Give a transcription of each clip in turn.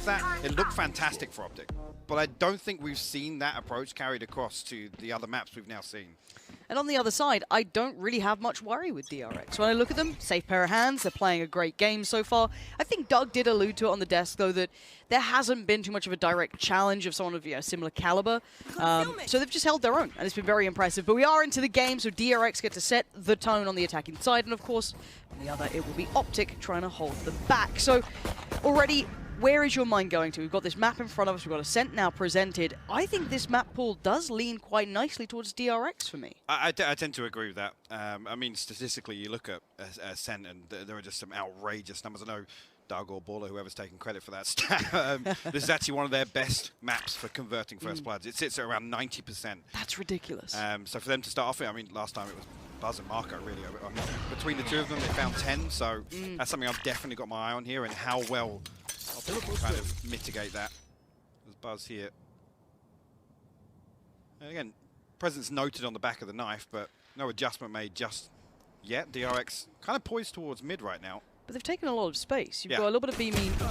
that, it looked fantastic for OpTic. But I don't think we've seen that approach carried across to the other maps we've now seen. And on the other side, I don't really have much worry with DRX. When I look at them, safe pair of hands, they're playing a great game so far. I think Doug did allude to it on the desk, though, that there hasn't been too much of a direct challenge of someone of similar caliber. So they've just held their own, and it's been very impressive. But we are into the game, so DRX get to set the tone on the attacking side, and of course, on the other, it will be OpTic trying to hold them back. So already, where is your mind going to? We've got this map in front of us, we've got Ascent now presented. I think this map pool does lean quite nicely towards DRX for me. I tend to agree with that. I mean, statistically, you look at Ascent and there are just some outrageous numbers. I know Doug or Baller, whoever's taking credit for that stat, this is actually one of their best maps for converting first bloods. It sits at around 90%. That's ridiculous. So for them to start off, I mean, last time it was Buzz and Marco, really. I mean, between the two of them, they found 10, so that's something I've definitely got my eye on here, and how well OpTic can kind of mitigate that. There's Buzz here. And again, presence noted on the back of the knife, but no adjustment made just yet. DRX kind of poised towards mid right now. But they've taken a lot of space. You've got a little bit of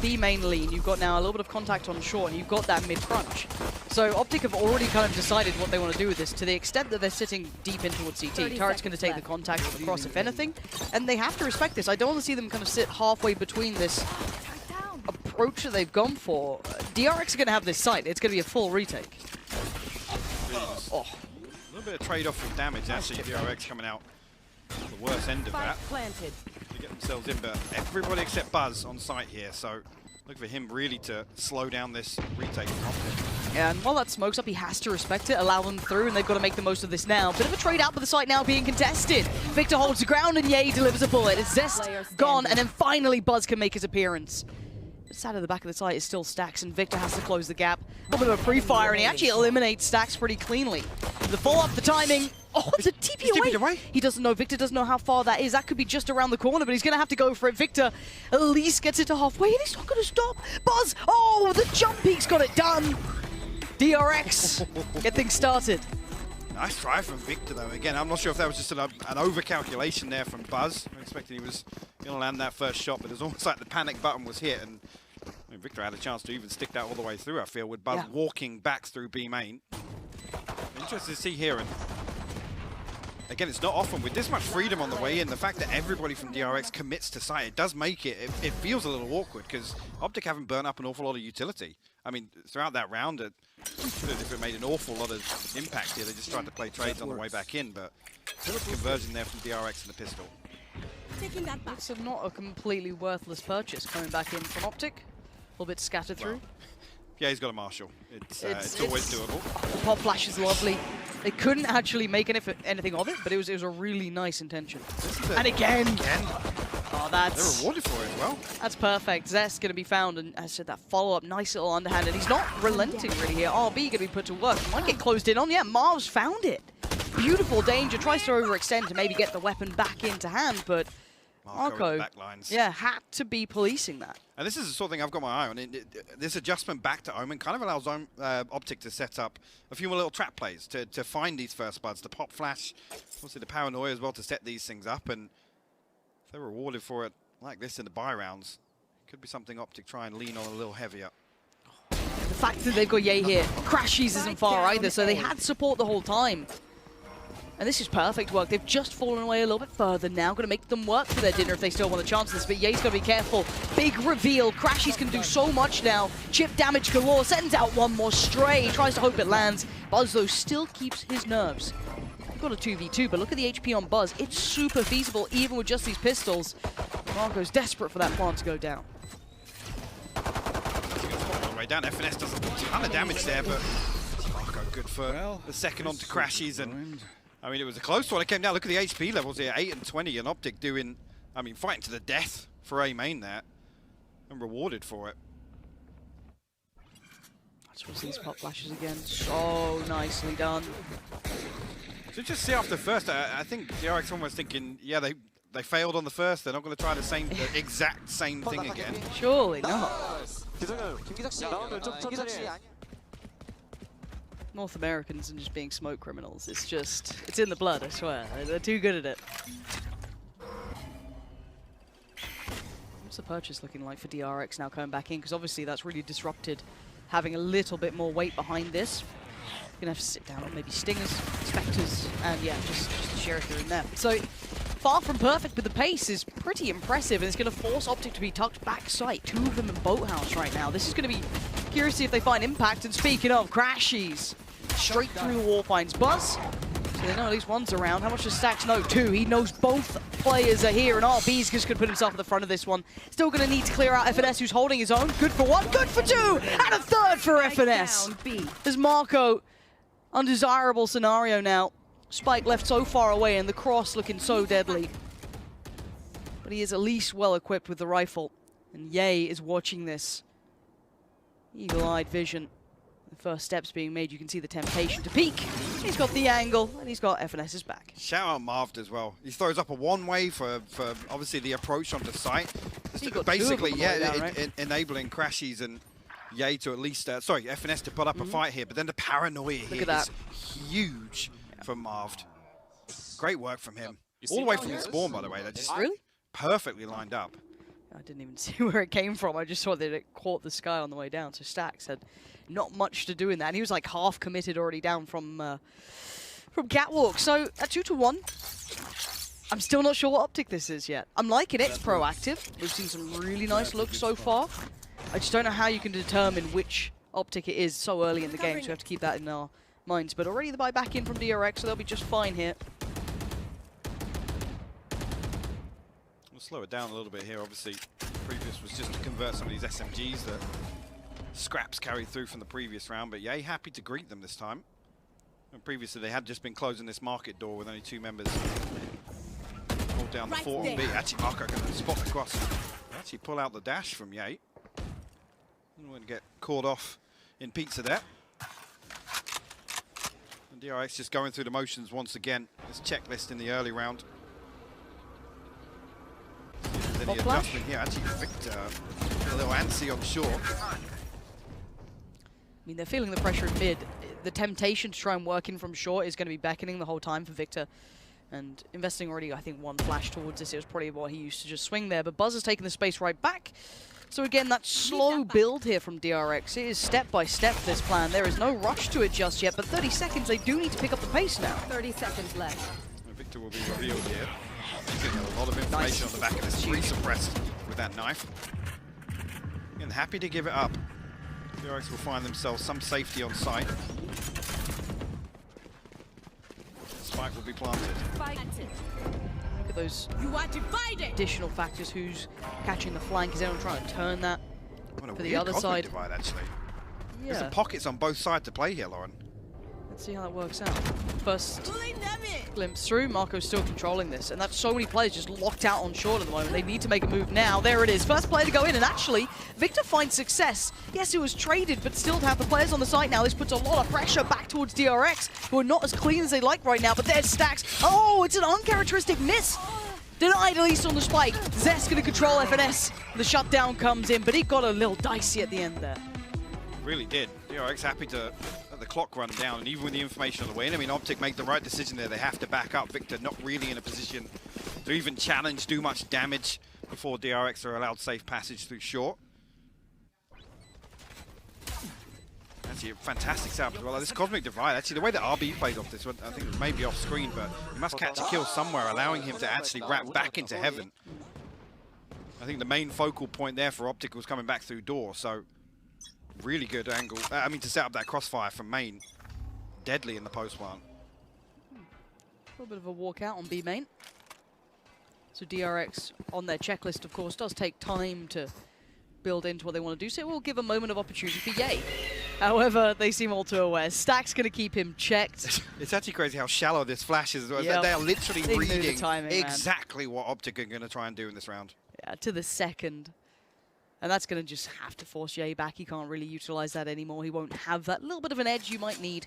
B main lean, you've got now a little bit of contact on short, and you've got that mid crunch. So OpTic have already kind of decided what they want to do with this, to the extent that they're sitting deep in towards CT. Turret's going to take the contact across, if anything, and they have to respect this. I don't want to see them kind of sit halfway between this approach that they've gone for. DRX are going to have this site. It's going to be a full retake. Oh. A little bit of trade-off with damage, actually. DRX coming out the worst end of that. Planted. To get themselves in, but everybody except Buzz on site here, so look for him really to slow down this retake from OpTic. Yeah, and while that smoke's up, he has to respect it, allow them through, and they've got to make the most of this now. Bit of a trade out, but the site now being contested. Victor holds the ground, and Ye delivers a bullet. It's Zest gone, and then finally Buzz can make his appearance. Sat at the back of the site is still Stax, and Victor has to close the gap. A little bit of a pre-fire, and he actually eliminates Stax pretty cleanly. The follow-up, the timing. Oh, it's a TP away. He doesn't know. Victor doesn't know how far that is. That could be just around the corner, but he's going to have to go for it. Victor at least gets it to halfway, and he's not going to stop. Buzz, oh, the jump peak's got it done. DRX, get things started. Nice try from Victor, though. Again, I'm not sure if that was just an over-calculation there from Buzz. I'm expecting he was going to land that first shot, but it was almost like the panic button was hit, and I mean, Victor had a chance to even stick that all the way through, I feel, with Buzz walking back through B main. Interesting to see here, and again, it's not often with this much freedom on the way in. The fact that everybody from DRX commits to site, it does make it feels a little awkward, because OpTic haven't burnt up an awful lot of utility. I mean, throughout that round, if it made an awful lot of impact here, they just tried to play trades on the way back in, but conversion there from DRX and the pistol. Taking that back. It's not a completely worthless purchase coming back in from OpTic. A little bit scattered through. Yeah, he's got a Marshall. It's always doable. The pop flash is lovely. They couldn't actually make anything of it, but it was a really nice intention. And again. Oh, that's... They're rewarded for it as well. That's perfect. Zest going to be found, and as I said, that follow-up, nice little underhand, and he's not relenting really here. RB going to be put to work. Might get closed in on. Yeah, Marv's found it. Beautiful danger. Tries to overextend to maybe get the weapon back into hand, but Marco, yeah, had to be policing that. And this is the sort of thing I've got my eye on. This adjustment back to Omen kind of allows OpTic to set up a few more little trap plays to find these first bloods, the pop flash, obviously the paranoia as well to set these things up. And if they're rewarded for it like this in the buy rounds, it could be something OpTic try and lean on a little heavier. The fact that they've got Ye here, Crashies isn't far either, so they had support the whole time. And this is perfect work. They've just fallen away a little bit further now. Going to make them work for their dinner if they still want a chance of this. But Ye's got to be careful. Big reveal. Crashies can do so much now. Chip damage galore. Sends out one more stray. He tries to hope it lands. Buzz, though, still keeps his nerves. We've got a 2v2, but look at the HP on Buzz. It's super feasible, even with just these pistols. Marco's desperate for that plant to go down. All the way down. FNS does a ton of damage there, but Marco good for the second onto Crashies. And I mean, it was a close one. It came down. Look at the HP levels here, 8 and 20, and OpTic doing, I mean, fighting to the death for A main there, and rewarded for it. Let's watch these pop flashes again. So nicely done. So just see after the first, I think DRX almost thinking, yeah, they failed on the first. They're not going to try the exact same thing again. Surely not. North Americans and just being smoke criminals. It's just, it's in the blood, I swear. They're too good at it. What's the purchase looking like for DRX now coming back in? Because obviously that's really disrupted having a little bit more weight behind this. Gonna have to sit down on maybe Stingers, Spectres, and yeah, just Sheriff in there. So far from perfect, but the pace is pretty impressive, and it's gonna force OpTic to be tucked back site. 2 of them in Boathouse right now. This is gonna be curious to see if they find impact. And speaking of, Crashies straight through the wall finds Buzz. So they know at least one's around. How much does Stax know? 2. He knows both players are here, and RB's just gonna put himself at the front of this one. Still gonna need to clear out FNS, who's holding his own. Good for 1, good for 2, and a 3rd for FNS. There's Marco. Undesirable scenario now. Spike left so far away and the cross looking so deadly. But he is at least well equipped with the rifle. And Ye is watching this. Eagle-eyed vision. The first steps being made, you can see the temptation to peek. He's got the angle and he's got FNS's back. Shout out Marved as well. He throws up a one-way for obviously the approach onto site. Basically, yeah, down, right? enabling Crashies and Ye to at least, FNS to put up a fight here, but then the paranoia here is huge from Marved. Great work from him. All the way from the spawn, by the way. That just Really? perfectly lined up. I didn't even see where it came from. I just saw that it caught the sky on the way down. So Stax had not much to do in that. And he was like half committed already down from Catwalk. So at 2-1. I'm still not sure what OpTic this is yet. I'm liking it. It's proactive. We've seen some really nice looks so far. I just don't know how you can determine which OpTic it is so early in the game, so we have to keep that in our minds. But already the buy back in from DRX, so they'll be just fine here. We'll slow it down a little bit here. Obviously, previous was just to convert some of these SMGs that scraps carried through from the previous round. But yeah, happy to greet them this time. And previously, they had just been closing this market door with only 2 members. Hold down the fort on B. Actually, Marco going to spot the cross. Actually, pull out the dash from Ye. Didn't want to get caught off in pizza there. And DRX just going through the motions once again. This checklist in the early round. See if there's any adjustment here. Actually, Victor a little antsy on short. I mean, they're feeling the pressure in mid. The temptation to try and work in from short is going to be beckoning the whole time for Victor. And investing already, I think, 1 flash towards this. It was probably what he used to just swing there. But Buzz has taken the space right back. So again, that slow build here from DRX. It is step by step, this plan. There is no rush to it just yet, but 30 seconds, they do need to pick up the pace now. 30 seconds left. Victor will be revealed here. He's going to get a lot of information on the back of this. Resuppressed with that knife. And happy to give it up. DRX will find themselves some safety on site. Spike will be planted. Look at those You are divided. additional factors. Who's catching the flank? Is anyone trying to turn that What a for the weird other cosmic side? divide, actually. There's Yeah, some pockets on both sides to play here, Lauren. let's see how that works out. First Pulling them in. glimpse through, Marco's still controlling this, and that's so many players just locked out on short at the moment. They need to make a move now. There it is, first player to go in, and actually, Victor finds success. Yes, it was traded, but still to have the players on the site now, this puts a lot of pressure back towards DRX, who are not as clean as they like right now, but there's Stax. Oh, it's an uncharacteristic miss. Denied at least on the spike. Zest gonna control FNS. The shutdown comes in, but he got a little dicey at the end there. Really did. DRX happy to let the clock run down, and even with the information on the win, I mean, OpTic make the right decision there. They have to back up. Victor not really in a position to even challenge, do much damage before DRX are allowed safe passage through short. Actually, a fantastic setup as well. This Cosmic Divide, actually, the way that RB plays off this one, I think it may be off screen, but he must catch a kill somewhere, allowing him to actually wrap back into heaven. I think the main focal point there for OpTic was coming back through door, so really good angle. I mean, to set up that crossfire from main. Deadly in the post plant. A little bit of a walkout on B main. So DRX on their checklist, of course, does take time to build into what they want to do, so it will give a moment of opportunity for Ye. However, they seem all too aware. Stack's going to keep him checked. It's actually crazy how shallow this flash is. Yep. They are literally They knew the reading timing, man. exactly what OpTic are going to try and do in this round. Yeah, to the second. And that's going to just have to force Ye back. He can't really utilize that anymore. He won't have that little bit of an edge you might need.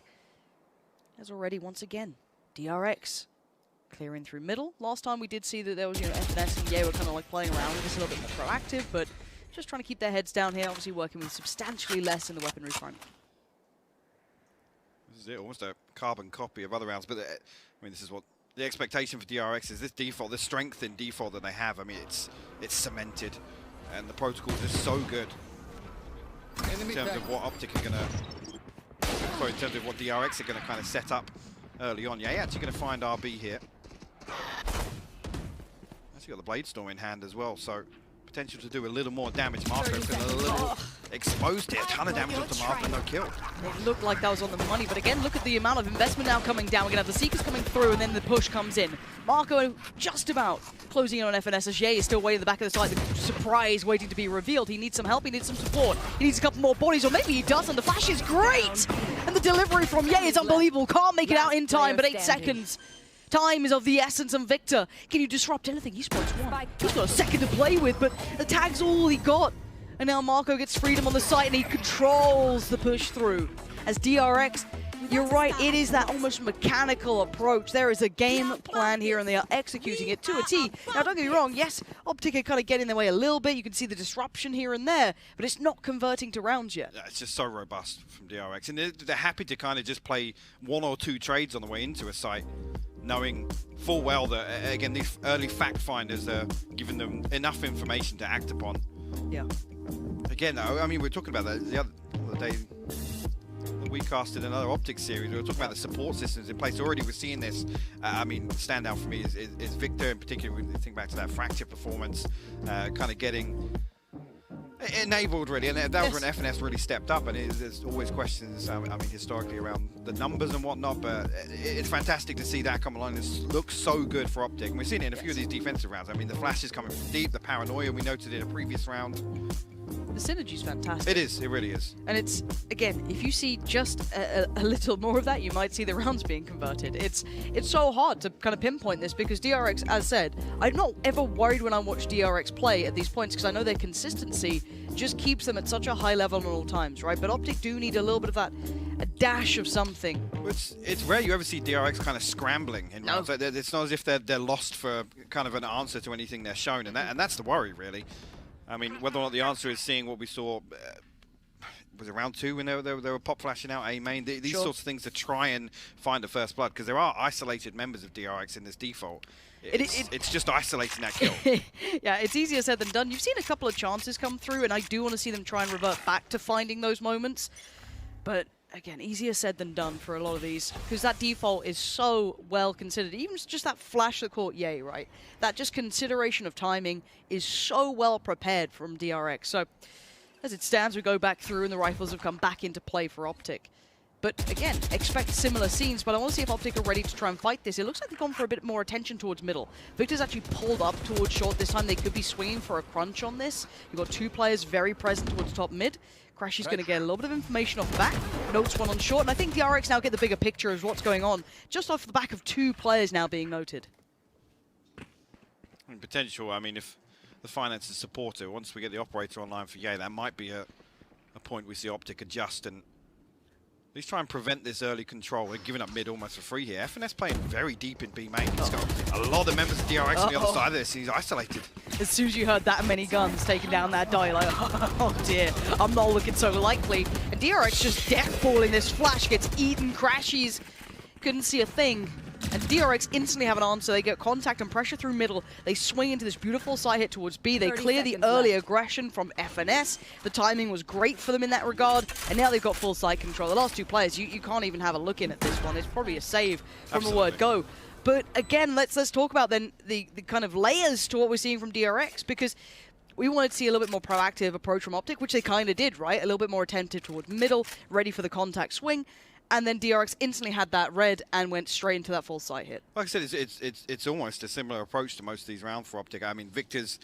As already, once again, DRX clearing through middle. Last time we did see that there was, FNS and Ye were kind of like playing around with this a little bit more proactive, but just trying to keep their heads down here, obviously working with substantially less in the weaponry front. This is it, almost a carbon copy of other rounds, but I mean, this is what the expectation for DRX is. This default, the strength in default that they have, I mean, it's cemented. and the protocols are so good in terms of what OpTic are going to, sorry, in terms of what DRX are going to kind of set up early on. Yeah, actually going to find RB here. Actually got the Blade Storm in hand as well, so potential to do a little more damage. Marco feeling a little exposed here. A ton of damage onto Marco, no kill. It looked like that was on the money, but again, look at the amount of investment now coming down. We're going to have the Seekers coming through, and then the push comes in. Marco just about closing in on FNS as Ye is still waiting at the back of the site. The surprise waiting to be revealed. He needs some help, he needs some support. He needs a couple more bodies, or maybe he doesn't. The flash is great! And the delivery from Ye is unbelievable. Can't make it out in time, but 8 seconds. Time is of the essence, and Victor, can you disrupt anything? Esports won. He's got a second to play with, but the tag's all he got. And now Marco gets freedom on the site, and he controls the push through. As DRX, you're right, it is that almost mechanical approach. There is a game plan here, and they are executing it to a T. Now, don't get me wrong, yes, OpTic are kind of getting in their way a little bit. You can see the disruption here and there, but it's not converting to rounds yet. Yeah, it's just so robust from DRX. And they're happy to kind of just play 1 or 2 trades on the way into a site, knowing full well that, again, these early fact finders are giving them enough information to act upon. Yeah. Again, I mean, we were talking about that the other day. We casted another OpTic series. We were talking about the support systems in place already. We're seeing this. I mean, standout for me is Victor in particular. When you think back to that Fracture performance, kind of getting enabled really, and that was when FNS really stepped up. And there's always questions, I mean, historically around the numbers and whatnot. But it's fantastic to see that come along. This looks so good for OpTic, and we've seen it in a few of these defensive rounds. I mean, the flash is coming from deep, the paranoia we noted in a previous round. The synergy's fantastic. It is, it really is. And it's, again, if you see just a little more of that, you might see the rounds being converted. It's so hard to kind of pinpoint this because DRX, as said, I'm not ever worried when I watch DRX play at these points because I know their consistency just keeps them at such a high level at all times, right? But OpTic do need a little bit of that, a dash of something. It's rare you ever see DRX kind of scrambling in rounds. No. Like it's not as if they're lost for kind of an answer to anything they're shown, and that's the worry, really. I mean, whether or not the answer is seeing what we saw, was it round 2 when they were pop flashing out A main? These sorts of things to try and find a first blood, because there are isolated members of DRX in this default. It's just isolating that kill. Yeah, it's easier said than done. You've seen a couple of chances come through, and I do want to see them try and revert back to finding those moments. But again, easier said than done for a lot of these, because that default is so well considered. Even just that flash that caught Ye, right? That just consideration of timing is so well prepared from DRX. So, as it stands, we go back through and the rifles have come back into play for OpTic. But again, expect similar scenes, but I want to see if OpTic are ready to try and fight this. It looks like they've gone for a bit more attention towards middle. Victor's actually pulled up towards short this time. They could be swinging for a crunch on this. You've got 2 players very present towards top mid. Crash is going to get a little bit of information off the back. Notes one on short, and I think the DRX now get the bigger picture of what's going on, just off the back of 2 players now being noted. And potential, I mean, if the finances support it, once we get the operator online for Ye, that might be a point we see OpTic adjust and at least try and prevent this early control. We're giving up mid almost for free here. FNS playing very deep in B main. He's got a lot of members of DRX on the other side of this, and he's isolated. As soon as you heard that many guns taking down that die, like, oh dear, I'm not looking so likely. And DRX just deathballing this flash, gets eaten, crashes, couldn't see a thing. And DRX instantly have an answer. They get contact and pressure through middle. They swing into this beautiful side hit towards B. They clear the early aggression from FNS. The timing was great for them in that regard. And now they've got full side control. The last 2 players, you can't even have a look in at this one. It's probably a save from the word go. But again, let's talk about then the kind of layers to what we're seeing from DRX, because we wanted to see a little bit more proactive approach from OpTic, which they kind of did, right? A little bit more attentive towards middle, ready for the contact swing. And then DRX instantly had that red and went straight into that full sight hit. Like I said, it's almost a similar approach to most of these rounds for OpTic. I mean, Victor's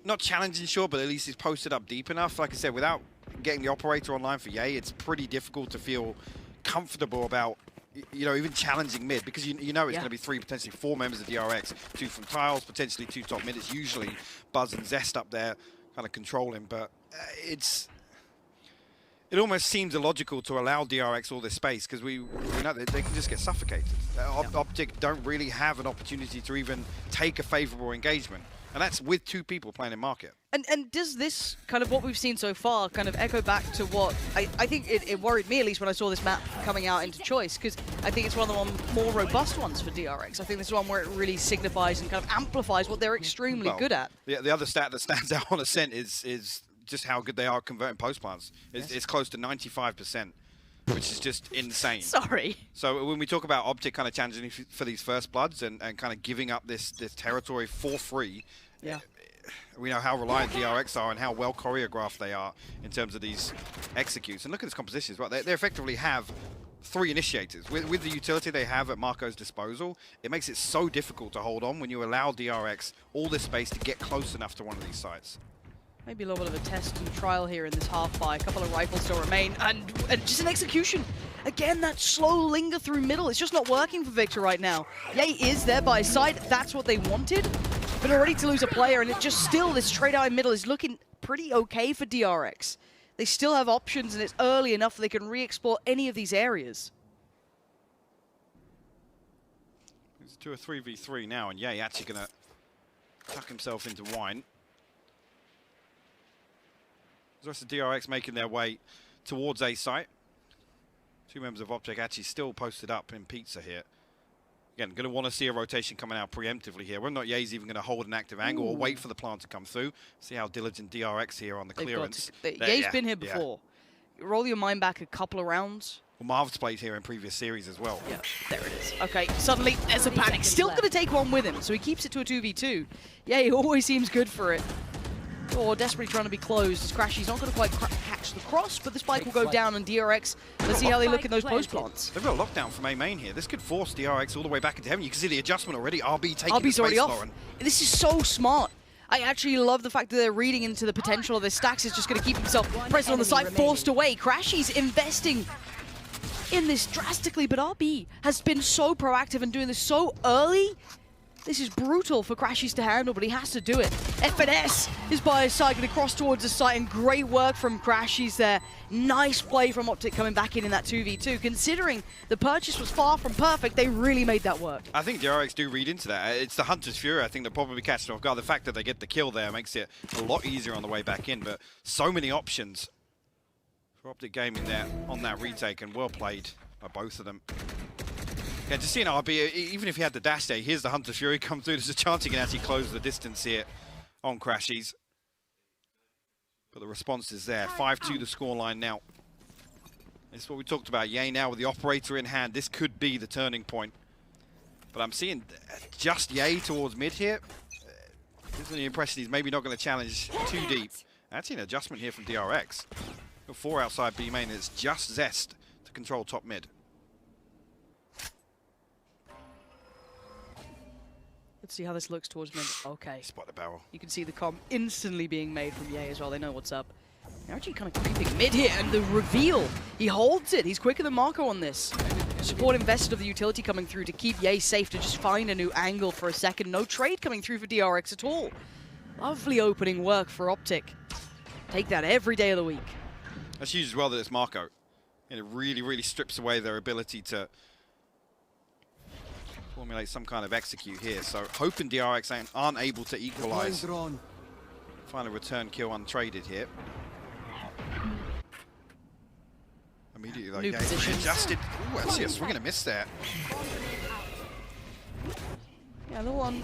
not challenging sure, but at least he's posted up deep enough. Like I said, without getting the operator online for Ye, it's pretty difficult to feel comfortable about, you know, even challenging mid, because you know it's going to be 3, potentially 4 members of DRX, 2 from Tiles, potentially 2 top mid. It's usually Buzz and Zest up there kind of controlling, but it almost seems illogical to allow DRX all this space, because we know they can just get suffocated. OpTic don't really have an opportunity to even take a favorable engagement. And that's with 2 people playing in market. And does this, kind of what we've seen so far, kind of echo back to what, I think it worried me at least when I saw this map coming out into Choice, because I think it's one of the more robust ones for DRX. I think this is one where it really signifies and kind of amplifies what they're extremely good at. The other stat that stands out on Ascent is just how good they are converting post plants. It's close to 95%. Which is just insane. Sorry. So when we talk about OpTic kind of challenging for these first bloods and kind of giving up this territory for free, yeah, we know how reliant DRX are and how well choreographed they are in terms of these executes. And look at this composition as well. They effectively have 3 initiators. With the utility they have at Marco's disposal, it makes it so difficult to hold on when you allow DRX all this space to get close enough to one of these sites. Maybe a little bit of a test and trial here in this half by a couple of rifles still remain, and just an execution. Again, that slow linger through middle. It's just not working for Victor right now. Yay is there by his side. That's what they wanted, but already to lose a player, and it just still, this straight eye middle is looking pretty okay for DRX. They still have options, and it's early enough that they can re-explore any of these areas. It's to a 3v3 now, and Yay actually going to tuck himself into wine. The rest of DRX making their way towards A site. 2 members of OpTic actually still posted up in pizza here. Again, going to want to see a rotation coming out preemptively here. Whether or not Ye's even going to hold an active angle or wait for the plant to come through. See how diligent DRX here on the clearance. Ye's been here before. Roll your mind back a couple of rounds. Well, Marv's played here in previous series as well. Yeah, there it is. Okay, suddenly there's a panic. Still going to take one with him, so he keeps it to a 2v2. Yeah, he always seems good for it. Or desperately trying to be closed as Crashy's not going to quite catch the cross, but the spike will go down, and DRX, let's see how they look in those post plants. They've got a lockdown from A main here. This could force DRX all the way back into heaven. You can see the adjustment already. RB taking RB's the space, already off. Lauren. This is so smart. I actually love the fact that they're reading into the potential of this. Stax is just going to keep himself present on the site, forced away. Crashy's investing in this drastically, but RB has been so proactive and doing this so early. This is brutal for Crashies to handle, but he has to do it. FNS is by his side, going to cross towards the site, and great work from Crashies there. Nice play from OpTic coming back in that 2v2. Considering the purchase was far from perfect, they really made that work. I think DRX do read into that. It's the Hunter's Fury, I think, they're probably catching off guard. The fact that they get the kill there makes it a lot easier on the way back in, but so many options for OpTic Gaming there on that retake, and well played by both of them. Yeah, just seeing RB, even if he had the dash there, here's the Hunter's Fury come through. There's a chance he can actually close the distance here on Crashies. But the response is there. 5-2 the scoreline now. This is what we talked about. Yay now with the operator in hand. This could be the turning point. But I'm seeing just Yay towards mid here. Gives me the impression he's maybe not going to challenge too deep. Actually an adjustment here from DRX. Got 4 outside B main. It's just Zest to control top mid. Let's see how this looks towards mid. Okay. Spot the barrel. You can see the comp instantly being made from Yay as well. They know what's up. They're actually kind of creeping mid here, and the reveal. He holds it. He's quicker than Marco on this. Support invested of the utility coming through to keep Yay safe, to just find a new angle for a second. No trade coming through for DRX at all. Lovely opening work for OpTic. Take that every day of the week. That's huge as well that it's Marco. And it really, really strips away their ability to formulate some kind of execute here. So hoping DRX aren't able to equalize. Find a return kill untraded here. Immediately though, New position. Adjusted. Ooh, actually a swing and a miss there. Yeah, a little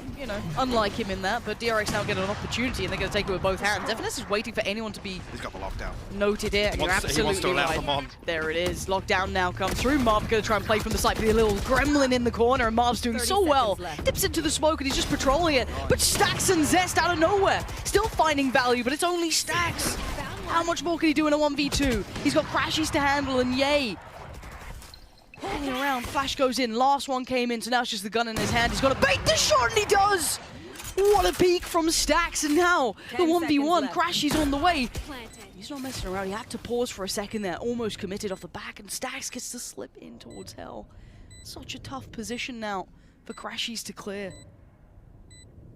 unlike him in that, but DRX now get an opportunity, and they're going to take it with both hands. FNS is waiting for anyone to be He's got the lockdown. Noted here. You're absolutely he wants to allow right. them on. There it is. Lockdown now comes through. Marv going to try and play from the side, but a little gremlin in the corner, and Marv's doing so well. Dips into the smoke, and he's just patrolling it. But Stax and Zest out of nowhere. Still finding value, but it's only Stax. How much more can he do in a 1v2? He's got Crashies to handle, and Yay. Hanging around, flash goes in, last one came in, so now it's just the gun in his hand. He's got to bait the shot, and he does! What a peek from Stax, and now the 1v1, Crashies on the way. He's not messing around, he had to pause for a second there, almost committed off the back, and Stax gets to slip in towards Hell. Such a tough position now for Crashies to clear.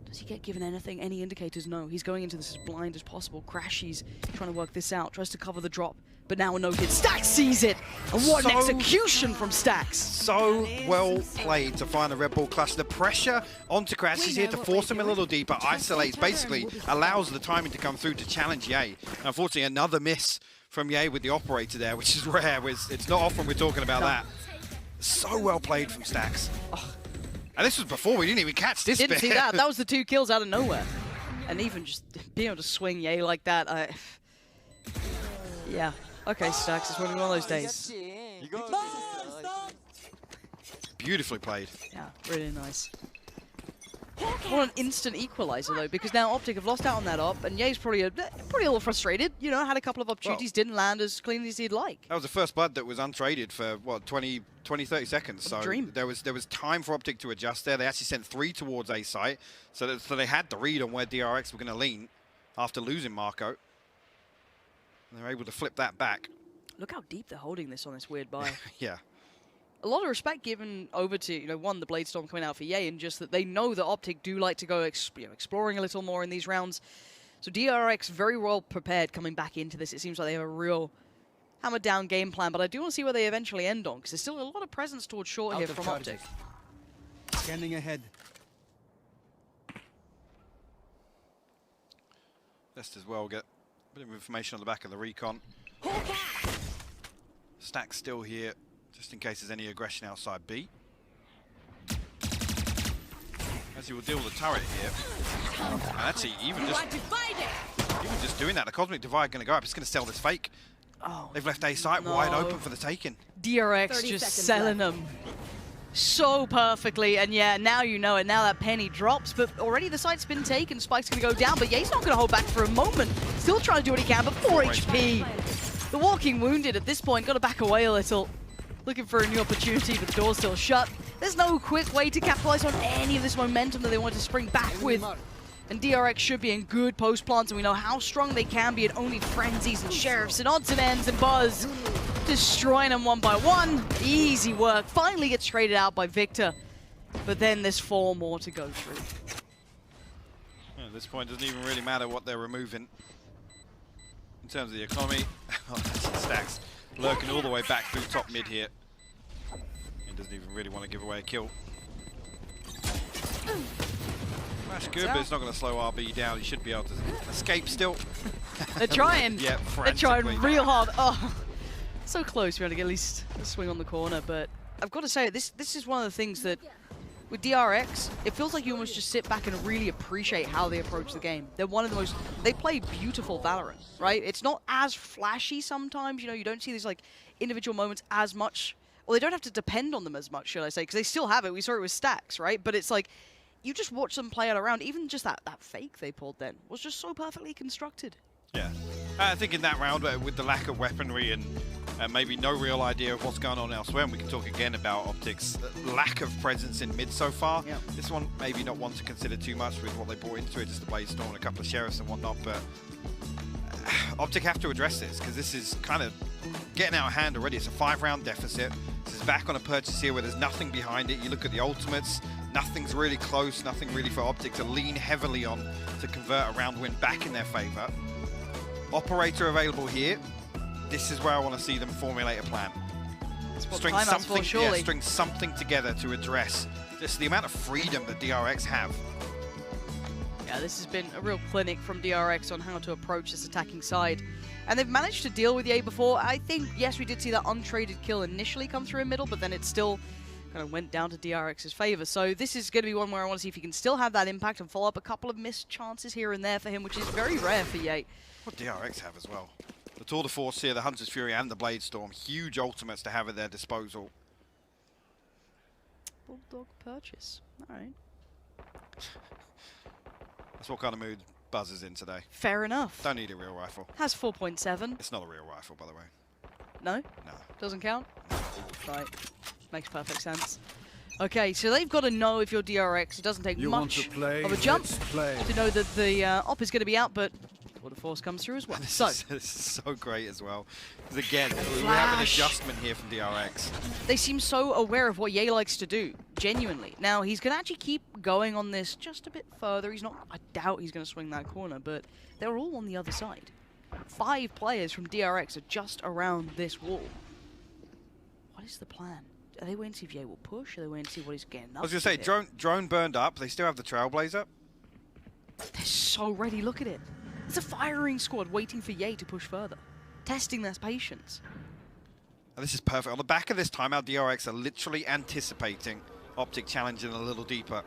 Does he get given anything, any indicators? No, he's going into this as blind as possible. Crashies trying to work this out, tries to cover the drop. But now noted, Stax sees it! And what an execution from Stax! So well played to find a Red Bull clutch. The pressure onto Crash is here to force him a little deeper, isolates, basically allows the timing to come through to challenge Ye. Unfortunately, another miss from Ye with the operator there, which is rare. It's not often we're talking about that. So well played from Stax. Oh. And this was before we didn't even catch this bit. Didn't see that. That was the 2 kills out of nowhere. And even just being able to swing Ye like that, yeah. Okay, Stax, it's one of those days. Beautifully played. Yeah, really nice. What an instant equalizer though, because now OpTic have lost out on that op, and Ye's probably a little frustrated. You know, had a couple of opportunities, didn't land as cleanly as he'd like. That was the first blood that was untraded for what 20, 30 seconds. So there was time for OpTic to adjust there. They actually sent 3 towards A site, so they had the read on where DRX were going to lean after losing Marco. And they're able to flip that back. Look how deep they're holding this on this weird buy. Yeah. A lot of respect given over to, you know, one, the Blade Storm coming out for Ye, and just that they know that OpTic do like to go exploring a little more in these rounds. So DRX very well prepared coming back into this. It seems like they have a real hammered down game plan, but I do want to see where they eventually end on, because there's still a lot of presence towards short here from OpTic. Scanning ahead. Best as well get a bit of information on the back of the recon. Stack still here, just in case there's any aggression outside B. As he will deal with the turret here. And actually, even just doing that, the Cosmic Divide going to go up. It's going to sell this fake. Oh, they've left A site wide open for the taking. DRX just selling them so perfectly, and yeah, now you know it. Now that penny drops, but already the site's been taken. Spike's going to go down, but Ye's not going to hold back for a moment. Still trying to do what he can, but 4 HP. The Walking Wounded at this point got to back away a little. Looking for a new opportunity, but the door's still shut. There's no quick way to capitalize on any of this momentum that they want to spring back with. And DRX should be in good post-plants, and we know how strong they can be at only frenzies and sheriffs and odds and ends, and Buzz destroying them one by one. Easy work. Finally gets traded out by Victor. But then there's 4 more to go through. Yeah, at this point, it doesn't even really matter what they're removing. In terms of the economy, Stacks lurking all the way back through top mid here. He doesn't even really want to give away a kill. That's good, but it's not going to slow RB down. He should be able to escape still. They're trying. Yeah, they're trying real hard. Oh, so close. We're going to get at least a swing on the corner, but I've got to say, this is one of the things that with DRX, it feels like you almost just sit back and really appreciate how they approach the game. They're one of the most, they play beautiful Valorant, right? It's not as flashy sometimes, you know, you don't see these like individual moments as much, or they don't have to depend on them as much, should I say, because they still have it. We saw it with Stax, right? But it's like, you just watch them play it around. Even just that fake they pulled then was just so perfectly constructed. Yeah. I think in that round, with the lack of weaponry and maybe no real idea of what's going on elsewhere, and we can talk again about OpTic's lack of presence in mid so far. Yeah. This one, maybe not one to consider too much with what they brought into it, just the Blade Storm and a couple of Sheriffs and whatnot, but OpTic have to address this, because this is kind of getting out of hand already. It's a 5-round deficit. This is back on a purchase here where there's nothing behind it. You look at the ultimates, nothing's really close, nothing really for OpTic to lean heavily on to convert a round win back in their favor. Operator available here. This is where I want to see them formulate a plan. String something together to address just the amount of freedom that DRX have. Yeah, this has been a real clinic from DRX on how to approach this attacking side. And they've managed to deal with Ye before. I think, yes, we did see that untraded kill initially come through in middle, but then it still kind of went down to DRX's favor. So this is going to be one where I want to see if he can still have that impact and follow up a couple of missed chances here and there for him, which is very rare for Ye. What DRX have as well. The Tour de Force here, the Hunter's Fury and the Blade Storm. Huge ultimates to have at their disposal. Bulldog purchase. All right. That's what kind of mood Buzz is in today. Fair enough. Don't need a real rifle. Has 4.7. It's not a real rifle, by the way. No? No. Doesn't count? Right. Makes perfect sense. Okay, so they've got to know if you're DRX. It doesn't take much of a jump to know that the op is going to be out, but Tour de Force comes through as well. This is so great as well. Because again, we have an adjustment here from DRX. They seem so aware of what Ye likes to do, genuinely. Now, he's going to actually keep going on this just a bit further. He's not, I doubt he's going to swing that corner, but they're all on the other side. 5 players from DRX are just around this wall. What is the plan? Are they waiting to see if Ye will push? Are they waiting to see what he's getting up I was going to say, drone burned up. They still have the Trailblazer. They're so ready, look at it. It's a firing squad waiting for Ye to push further. Testing their patience. And this is perfect. On the back of this timeout, DRX are literally anticipating OpTic challenging a little deeper.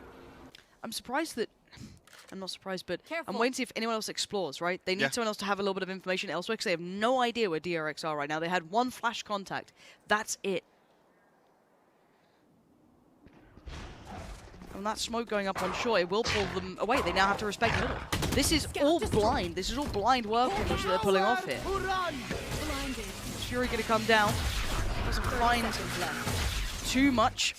I'm surprised that... I'm not surprised, but Careful. I'm waiting to see if anyone else explores, right? They need someone else to have a little bit of information elsewhere because they have no idea where DRX are right now. They had 1 flash contact. That's it. And that smoke going up on shore, it will pull them away. They now have to respect middle. This is all blind. This is all blind work almost that they're pulling off here. Blinded. Fury going to come down. Doesn't find too much.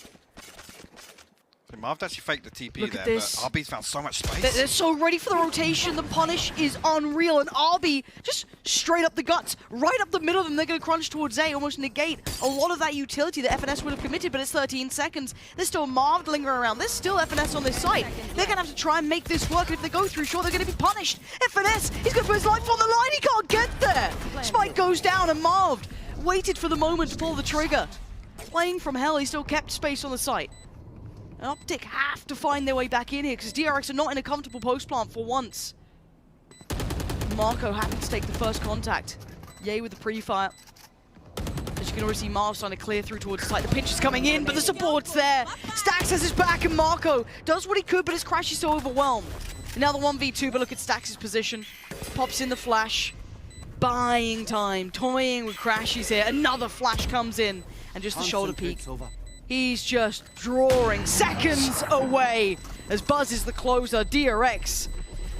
Marv actually faked the TP Look there, at this. but RB's found so much space. They're so ready for the rotation. The punish is unreal. And RB just straight up the guts, right up the middle of them. They're going to crunch towards A, almost negate a lot of that utility that FNS would have committed, but it's 13 seconds. There's still Marv lingering around. There's still FNS on this site. They're going to have to try and make this work. And if they go through short, they're going to be punished. FNS, he's going to put his life on the line. He can't get there. Spike goes down and Marv waited for the moment to pull the trigger. Playing from hell, he still kept space on the site. And OpTic have to find their way back in here because DRX are not in a comfortable post plant for once. Marco having to take the first contact. Ye with the pre-fire. As you can already see, Marv starting to clear through towards the site. The pinch is coming in, but the support's there. Stax has his back, and Marco does what he could, but his Crash is so overwhelmed. And now the 1v2, but look at Stax's position. Pops in the flash. Buying time, toying with Crashies here. Another flash comes in, and just the shoulder peek. He's just drawing seconds away as Buzz is the closer. DRX,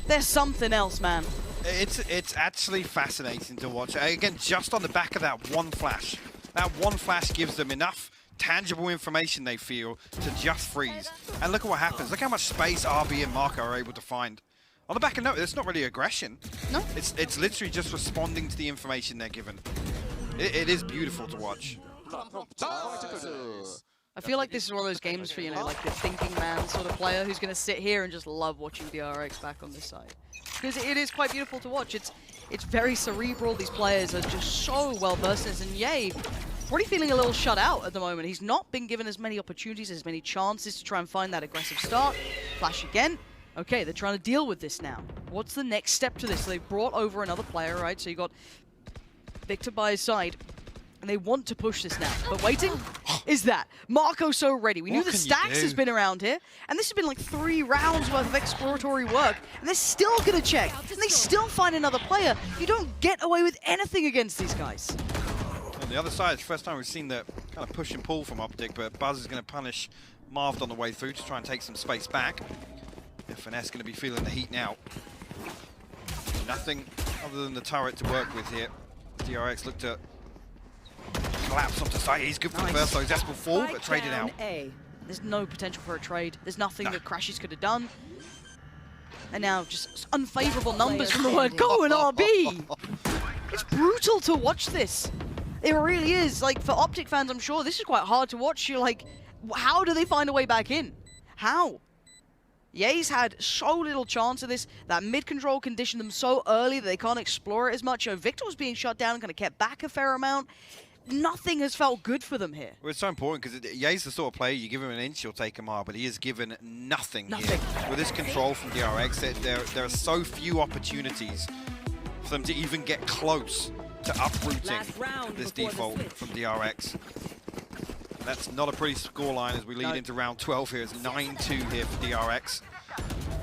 there's something else, man. It's actually fascinating to watch. Again, just on the back of that one flash. That one flash gives them enough tangible information, they feel, to just freeze. And look at what happens. Look how much space RB and Marco are able to find. On the back of note, it's not really aggression. No. It's literally just responding to the information they're given. It is beautiful to watch. I feel like this is one of those games for, you know, like the thinking man sort of player who's going to sit here and just love watching DRX back on this side. Because it is quite beautiful to watch. It's very cerebral. These players are just so well versed in this. And Ye, already feeling a little shut out at the moment. He's not been given as many opportunities, as many chances to try and find that aggressive start. Flash again. Okay, they're trying to deal with this now. What's the next step to this? So they've brought over another player, right? So you got Victor by his side. And they want to push this now. But waiting is that. Marco's so ready. We knew that Stax has been around here. And this has been like 3 rounds worth of exploratory work. And they're still going to check. And they still find another player. You don't get away with anything against these guys. On the other side, it's the first time we've seen the kind of push and pull from OpTic, but Buzz is going to punish Marv on the way through to try and take some space back. FNS going to be feeling the heat now. Nothing other than the turret to work with here. DRX looked at collapse onto site. He's good for the first, so he's Espel full, but traded out. There's no potential for a trade. There's nothing that Crashies could have done. And now just unfavorable numbers from the word go and RB. It's brutal to watch this. It really is. Like, for OpTic fans, I'm sure this is quite hard to watch. You're like, how do they find a way back in? How? Ye's had so little chance of this. That mid-control conditioned them so early that they can't explore it as much. You know, Victor was being shut down and kind of kept back a fair amount. Nothing has felt good for them here. Well, it's so important because Ye's the sort of player, you give him an inch, he'll take a mile, but he is given nothing here. With this control from DRX, there are so few opportunities for them to even get close to uprooting this default from DRX. That's not a pretty scoreline as we lead into round 12 here. It's 9-2 here for DRX.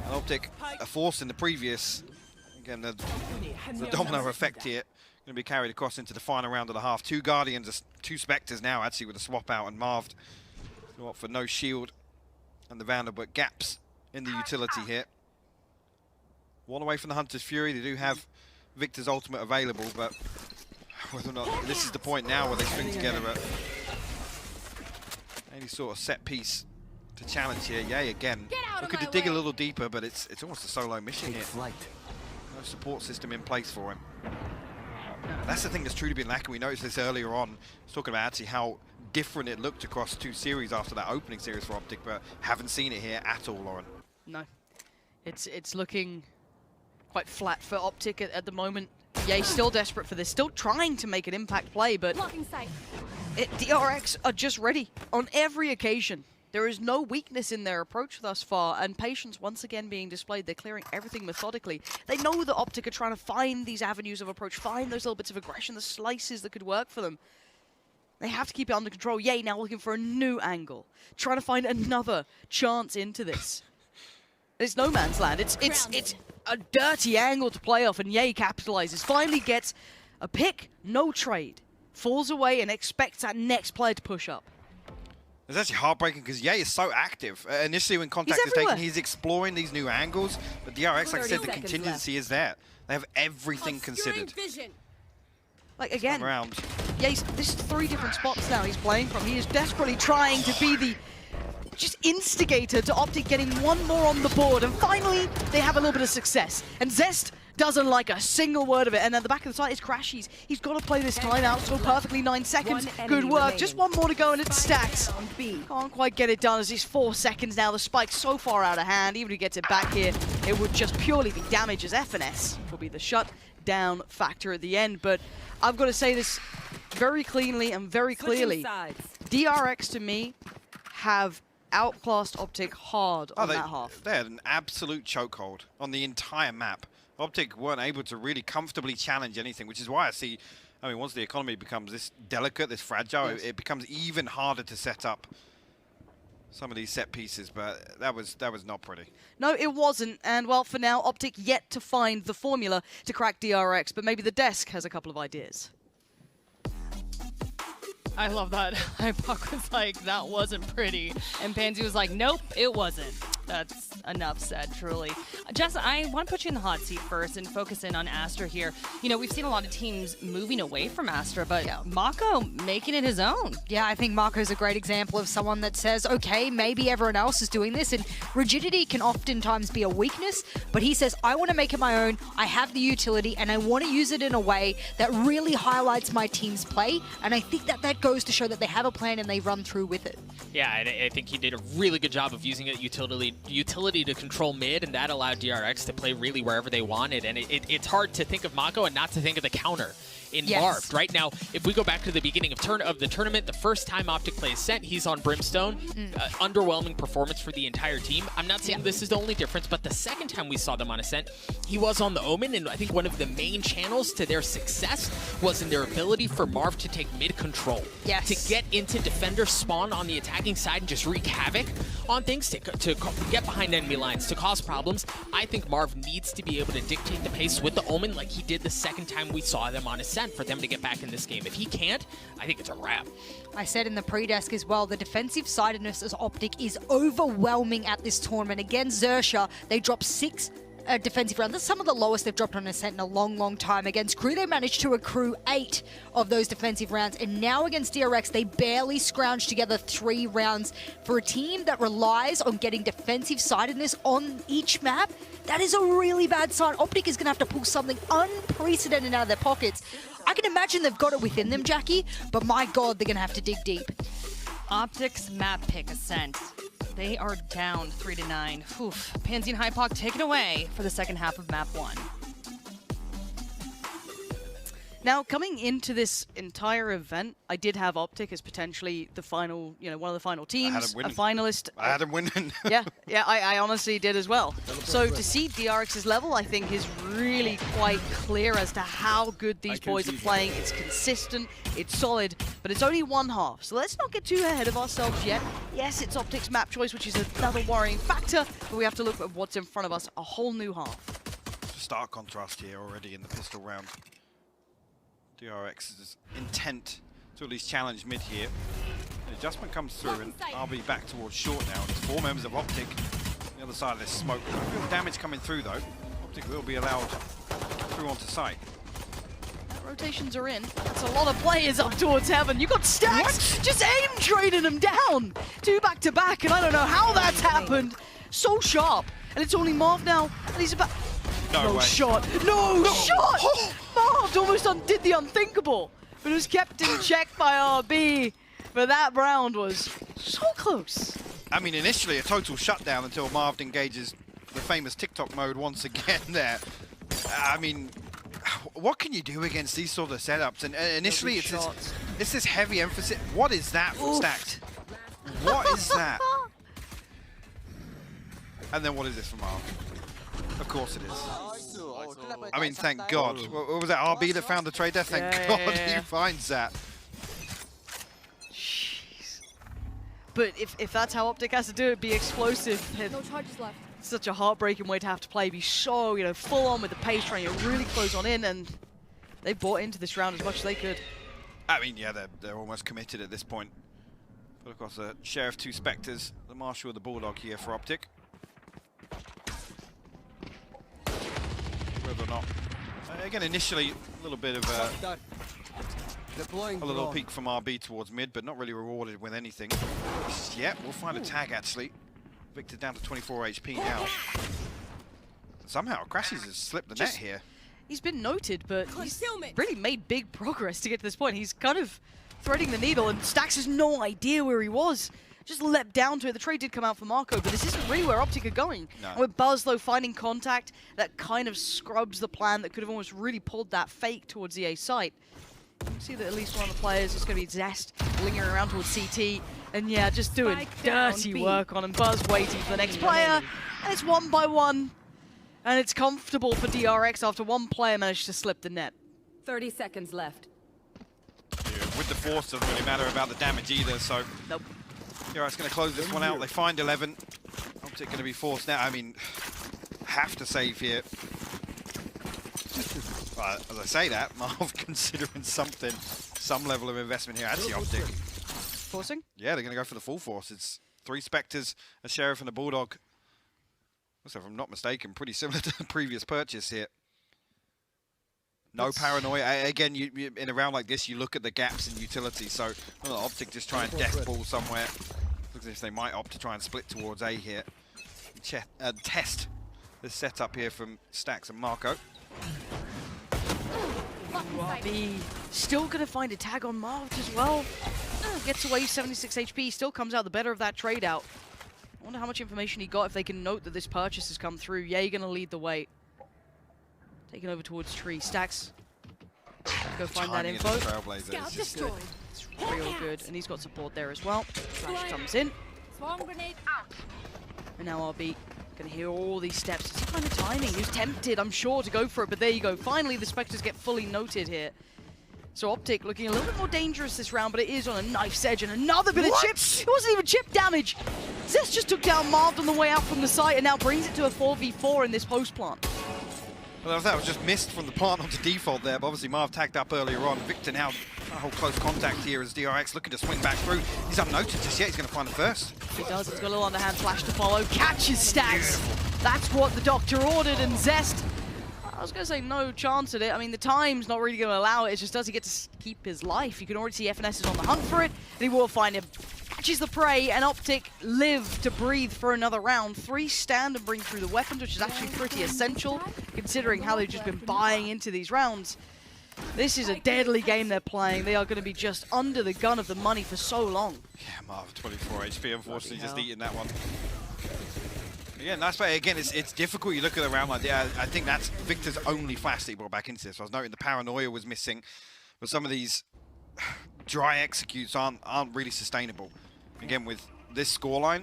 And OpTic, a force in the previous, again, the domino effect here. Going to be carried across into the final round of the half. 2 Guardians, 2 Spectres now actually with a swap out, and Marv go up for no shield and the Vandal, but gaps in the utility here. 1 away from the Hunter's Fury. They do have Victor's ultimate available, but whether or not this is the point now where they string together any sort of set piece to challenge here. Ye again looking to dig a little deeper, but it's almost a solo mission here. No support system in place for him. That's the thing that's truly been lacking. We noticed this earlier on. I was talking about actually how different it looked across 2 series after that opening series for OpTic, but haven't seen it here at all, Lauren. No. It's looking quite flat for OpTic at the moment. Yeah, he's still desperate for this, still trying to make an impact play, but Blocking sight. DRX are just ready on every occasion. There is no weakness in their approach thus far, and patience once again being displayed. They're clearing everything methodically. They know that OpTic are trying to find these avenues of approach, find those little bits of aggression, the slices that could work for them. They have to keep it under control. Yay, now looking for a new angle, trying to find another chance into this. It's no man's land. It's a dirty angle to play off, and Yay capitalizes. Finally gets a pick, no trade. Falls away and expects that next player to push up. It's actually heartbreaking because Ye is so active. Initially when contact is taken, he's exploring these new angles. But DRX, like I said, the contingency is there. They have everything considered. Vision. Like, again, yeah, this is 3 different spots now he's playing from. He is desperately trying to be the just instigator to OpTic getting one more on the board. And finally, they have a little bit of success. And Zest doesn't like a single word of it. And at the back of the site is Crash. He's got to play this time out so perfectly. 9 seconds. Good work. Just one more to go and it stacks. Can't quite get it done as he's 4 seconds now. The spike's so far out of hand. Even if he gets it back here, it would just purely be damage as FNS will be the shutdown factor at the end. But I've got to say this very cleanly and very clearly. DRX to me have outclassed OpTic hard on that half. They had an absolute chokehold on the entire map. OpTic weren't able to really comfortably challenge anything, which is why I see, I mean, once the economy becomes this delicate, this fragile, it becomes even harder to set up some of these set pieces, but that was not pretty. No, it wasn't, and well, for now, OpTic yet to find the formula to crack DRX, but maybe the desk has a couple of ideas. I love that. Hypoc was like, that wasn't pretty. And Pansy was like, nope, it wasn't. That's enough said, truly. Jess, I want to put you in the hot seat first and focus in on Astra here. You know, we've seen a lot of teams moving away from Astra, but Mako making it his own. Yeah, I think Mako's a great example of someone that says, okay, maybe everyone else is doing this, and rigidity can oftentimes be a weakness, but he says, I want to make it my own, I have the utility, and I want to use it in a way that really highlights my team's play, and I think that goes to show that they have a plan and they run through with it. Yeah, and I think he did a really good job of using it utility to control mid, and that allowed DRX to play really wherever they wanted. And it's hard to think of Mako and not to think of the counter in Marv. Right now, if we go back to the beginning of the tournament, the first time OpTic plays Ascent, he's on Brimstone. Underwhelming performance for the entire team. I'm not saying this is the only difference, but the second time we saw them on Ascent, he was on the Omen, and I think one of the main channels to their success was in their ability for Marv to take mid control. To get into defender spawn on the attacking side and just wreak havoc on things, to get behind enemy lines, to cause problems. I think Marv needs to be able to dictate the pace with the Omen like he did the second time we saw them on Ascent for them to get back in this game. If he can't, I think it's a wrap. I said in the pre-desk as well, the defensive sidedness as OpTic is overwhelming at this tournament. Against Xerxia, they dropped 6 defensive rounds. That's some of the lowest they've dropped on Ascent in a long, long time. Against Crew, they managed to accrue 8 of those defensive rounds. And now against DRX, they barely scrounged together 3 rounds. For a team that relies on getting defensive sidedness on each map, that is a really bad sign. OpTic is going to have to pull something unprecedented out of their pockets. I can imagine they've got it within them, Jackie, but my God, they're going to have to dig deep. OpTic's map pick Ascent. They are down 3-9. Oof. Pansy and Hypoc take it away for the second half of map 1. Now, coming into this entire event, I did have OpTic as potentially the final, one of the final teams, a finalist. I had him winning. yeah, I honestly did as well. So to see DRX's level, I think is really quite clear as to how good these boys are playing. It's consistent, it's solid, but it's only one half. So let's not get too ahead of ourselves yet. Yes, it's OpTic's map choice, which is another worrying factor, but we have to look at what's in front of us, a whole new half. Stark contrast here already in the pistol round. DRX's intent to at least challenge mid here. The adjustment comes through, and I'll be back towards short now. And it's 4 members of OpTic on the other side of this smoke. No real damage coming through though. OpTic will be allowed through onto site. Rotations are in. That's a lot of players up towards heaven. You got Stacks just aim trading them down. 2 back to back, and I don't know how that's happened. So sharp, and it's only Marv now, and he's about. No shot! No shot! Marv almost undid the unthinkable, but it was kept in check by RB. But that round was so close. I mean, initially a total shutdown until Marv engages the famous TikTok mode once again there. I mean, what can you do against these sort of setups? And initially, Lovely shots. it's this heavy emphasis. What is that from Stacks? What is that? And then what is this from Marv? Of course it is. I mean, thank God. What was that, RB that found the trade there? Thank God he finds that. Jeez. But if that's how OpTic has to do it, be explosive. No charges left. Such a heartbreaking way to have to play. Be so, you know, full on with the pace, trying to really close on in, and they bought into this round as much as they could. I mean, yeah, they're almost committed at this point. But of course, the Sheriff, 2 Spectres, the Marshal, the Bulldog here for OpTic. Whether or not, again, initially a little bit of a little peek from RB towards mid, but not really rewarded with anything. Yeah, we'll find a tag actually. Victor down to 24 HP now. Somehow Crashes has slipped the net here. He's been noted, but he's really made big progress to get to this point. He's kind of threading the needle, and Stax has no idea where he was. Just leapt down to it. The trade did come out for Marco, but this isn't really where OpTic are going. No. And with Buzz, though, finding contact, that kind of scrubs the plan that could have almost really pulled that fake towards the A site. You can see that at least one of the players is going to be Zest, lingering around towards CT, and yeah, just doing dirty work on him. Buzz waiting for the next player, and it's 1 by 1. And it's comfortable for DRX after one player managed to slip the net. 30 seconds left. Yeah, with the force, doesn't really matter about the damage either, so... Nope. DRX going to close this one out. They find 11. OpTic going to be forced now. I mean, have to save here. As I say that, Marv considering something, some level of investment here. Actually, OpTic. Forcing? Yeah, they're going to go for the full force. It's 3 Spectres, a Sheriff, and a Bulldog. So if I'm not mistaken, pretty similar to the previous purchase here. No paranoia. Again, you, in a round like this, you look at the gaps in utility. So OpTic just try and death ball somewhere. Looks as if they might opt to try and split towards A here. Test the setup here from Stacks and Marco. RB still going to find a tag on Marv as well. Gets away 76 HP, still comes out the better of that trade out. I wonder how much information he got if they can note that this purchase has come through. Yay going to lead the way. Taking over towards Tree. Stacks. Go find that info. Scout destroyed. It's real good. And he's got support there as well. Flash comes in. Swarm grenade out. And now RB going to hear all these steps. It's kind of timing. He was tempted, I'm sure, to go for it. But there you go. Finally, the Spectres get fully noted here. So OpTic looking a little bit more dangerous this round, but it is on a knife's edge, and another bit of chip. It wasn't even chip damage. Zest just took down Marv on the way out from the site and now brings it to a 4v4 in this post plant. Well, that was just missed from the plant onto default there, but obviously Marv tagged up earlier on. Victor now a whole close contact here as DRX looking to swing back through. He's unnoted just yet. He's going to find the first. He does. He's got a little underhand flash to follow. Catches Stacks. That's what the doctor ordered, and Zest, I was going to say no chance at it. I mean, the time's not really going to allow it. It's just, does he get to keep his life? You can already see FNS is on the hunt for it, and he will find him. Catches the prey, and OpTic live to breathe for another round. 3 stand and bring through the weapons, which is actually pretty essential, considering how they've just been buying into these rounds. This is a deadly game they're playing. They are going to be just under the gun of the money for so long. Yeah, Marv, 24 HP, unfortunately, just eating that one. Yeah, nice play. Again, it's difficult. You look at the round like that. I think that's Victor's only flash that he brought back into this. I was noting the paranoia was missing, but some of these dry executes aren't really sustainable. Again, with this scoreline,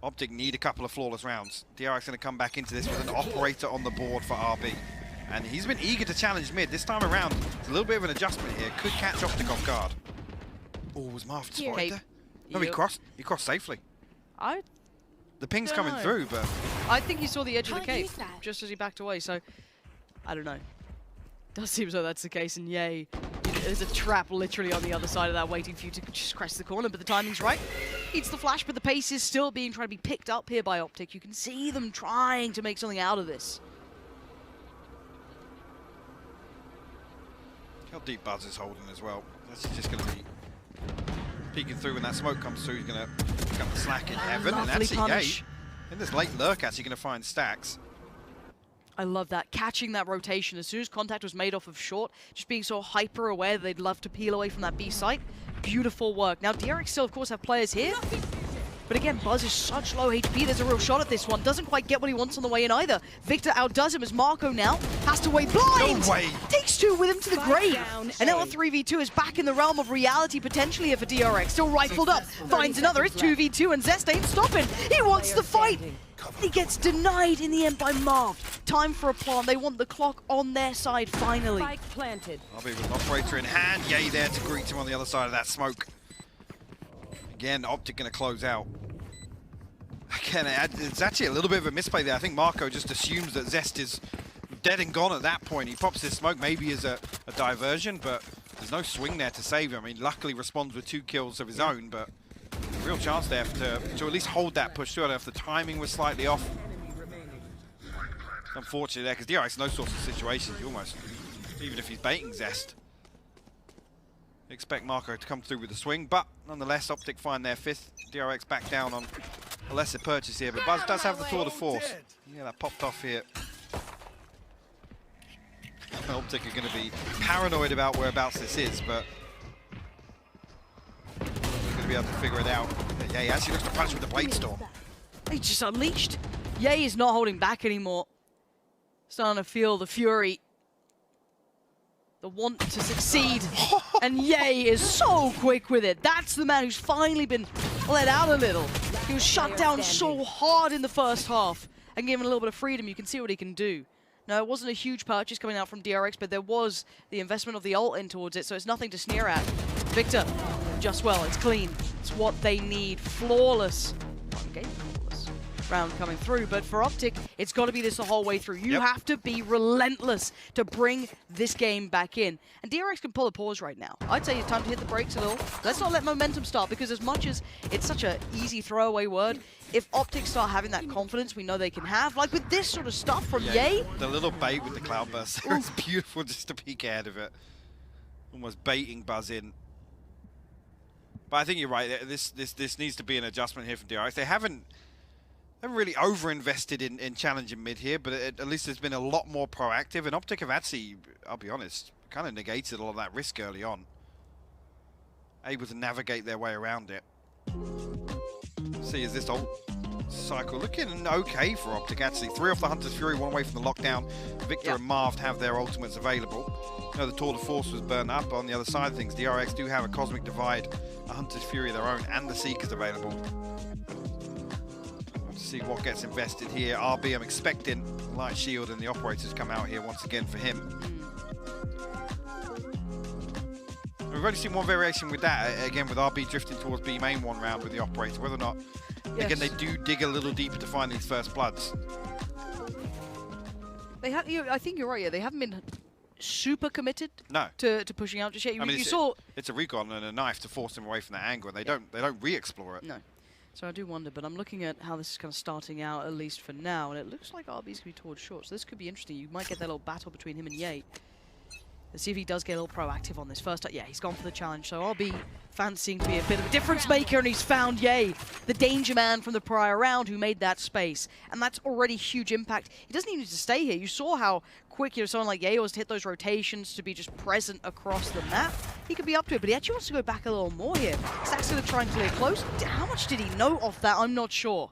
OpTic need a couple of flawless rounds. DRX going to come back into this with an operator on the board for RB. And he's been eager to challenge mid. This time around, it's a little bit of an adjustment here. Could catch OpTic off guard. Oh, was Marv spotted there? No, he crossed safely. The ping's coming through, but... I think he saw the edge of the cave just as he backed away, so... I don't know. Does seem as though that's the case, and yay. There's a trap literally on the other side of that waiting for you to just crash the corner, but the timing's right. Eats the flash, but the pace is still being tried to be picked up here by OpTic. You can see them trying to make something out of this. How deep Buzz is holding as well. That's just going to be peeking through when that smoke comes through. He's going to pick up the slack in heaven, and that's it. Yay. In this late lurk, actually going to find Stacks. I love that. Catching that rotation as soon as contact was made off of short, just being so hyper aware that they'd love to peel away from that B site. Beautiful work. Now, DRX still, of course, have players here. But again, Buzz is such low HP, there's a real shot at this one. Doesn't quite get what he wants on the way in either. Victor outdoes him as Marco now has to wait blind. No way. Takes two with him to the grave. And now a 3v2 is back in the realm of reality potentially here for DRX. Still rifled up, finds another. It's 2v2 and Zest ain't stopping. He wants the fight. He gets denied in the end by Marv. Time for a plant. They want the clock on their side finally. Spike planted. RB with an operator in hand. Yay there to greet him on the other side of that smoke. Again, OpTic going to close out. Again, it's actually a little bit of a misplay there. I think Marco just assumes that Zest is dead and gone at that point. He pops his smoke maybe as a diversion, but there's no swing there to save him. I mean, luckily responds with 2 kills of his own, but real chance there to at least hold that push through. If the timing was slightly off. It's unfortunate there, because DRX in those sorts of situations, you almost, even if he's baiting Zest, expect Marco to come through with the swing, but nonetheless, OpTic find their 5th. DRX back down on a lesser purchase here, but Buzz does have the tour de force. Yeah, that popped off here. OpTic are going to be paranoid about whereabouts this is, but they're going to be able to figure it out. Yeah, he actually looks to punch with the Blade Storm. He just unleashed. Yay is not holding back anymore. Starting to feel the fury. The want to succeed. And Yay is so quick with it. That's the man who's finally been let out a little. He was shut down so hard in the first half and given a little bit of freedom. You can see what he can do. No, it wasn't a huge purchase coming out from DRX, but there was the investment of the ult in towards it, so it's nothing to sneer at. Victor, just well, it's clean. It's what they need. Flawless. Okay, flawless round coming through, but for OpTic, it's got to be this the whole way through. You have to be relentless to bring this game back in. And DRX can pull a pause right now. I'd say it's time to hit the brakes a little. Let's not let momentum start, because as much as it's such an easy throwaway word, if OpTic start having that confidence we know they can have, like with this sort of stuff from Yay. The little bait with the cloudburst there is beautiful just to peek ahead of it. Almost baiting Buzz in. But I think you're right. This needs to be an adjustment here from DRX. They haven't really over-invested in challenging mid here, but at least there's been a lot more proactive. And OpTic have actually, I'll be honest, kind of negated a lot of that risk early on. Able to navigate their way around it. See, is this ult cycle looking okay for OpTic, actually. 3 off the Hunter's Fury, 1 away from the lockdown. Victor and Marv have their ultimates available. You know, the Tour de Force was burned up. On the other side of things, DRX do have a Cosmic Divide, a Hunter's Fury of their own, and the Seekers available. Let's see what gets invested here. RB, I'm expecting Light Shield and the Operators come out here once again for him. We've only seen one variation with that, again with RB drifting towards B main one round with the Operator, whether or not, again, they do dig a little deeper to find these first bloods. They have, I think you're right, yeah, they haven't been super committed to pushing out just yet. I mean, it's a recon and a knife to force them away from that angle, and they don't re-explore it. No. So I do wonder, but I'm looking at how this is kind of starting out, at least for now, and it looks like RB's going to be towards short, so this could be interesting. You might get that little battle between him and Yay. Let's see if he does get a little proactive on this first. Yeah, he's gone for the challenge, so RB fancying to be a bit of a difference maker, and he's found Yay, the danger man from the prior round who made that space, and that's already huge impact. He doesn't even need to stay here. You saw how quick, someone like Yay was to hit those rotations, to be just present across the map. He could be up to it, but he actually wants to go back a little more here. Stack's going to try and clear close. How much did he know off that? I'm not sure.